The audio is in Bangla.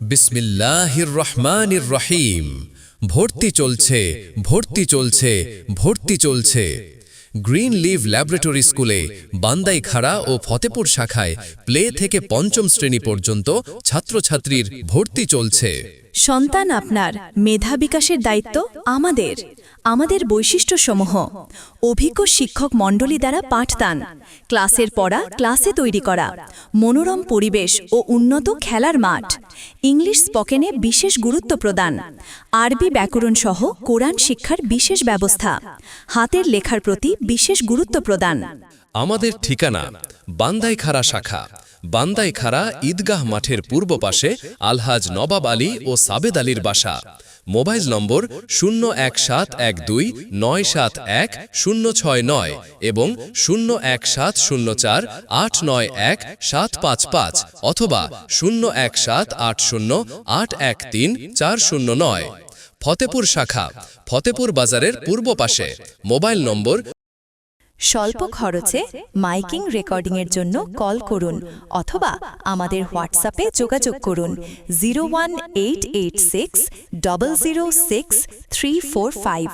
বিসমিল্লাহির রহমানির রহিম। ভর্তি চলছে, ভর্তি চলছে, ভর্তি চলছে। গ্রিন লিভ ল্যাবরেটরি স্কুলে বান্দাইখাড়া ও ফতেপুর শাখায় প্লে থেকে পঞ্চম শ্রেণী পর্যন্ত ছাত্রছাত্রীর ভর্তি চলছে। সন্তান আপনার, মেধা বিকাশের দায়িত্ব আমাদের। আমাদের বৈশিষ্ট্যসমূহ: অভিজ্ঞ শিক্ষক মণ্ডলী দ্বারা পাঠদান, ক্লাসের পড়া ক্লাসে তৈরি করা, মনোরম পরিবেশ ও উন্নত খেলার মাঠ, ইংলিশ স্পোকেনে বিশেষ গুরুত্ব প্রদান, আরবি ব্যাকরণ সহ কোরআন শিক্ষার বিশেষ ব্যবস্থা, হাতের লেখার প্রতি বিশেষ গুরুত্ব প্রদান। আমাদের ঠিকানা বান্দাইখাড়া শাখা, বান্দাইখাড়া ঈদগাহ মাঠের পূর্ব পাশে আলহাজ নবাব আলী ও সাবেদ আলীর বাসা। মোবাইল নম্বর 01712971069 এবং 01704891755 অথবা 01780813409। ফতেপুর শাখা ফতেপুর বাজারের পূর্ব পাশে। মোবাইল নম্বর। স্বল্প খরচে মাইকিং রেকর্ডিংয়ের জন্য কল করুন অথবা আমাদের হোয়াটসঅ্যাপে যোগাযোগ করুন 01886 006 345।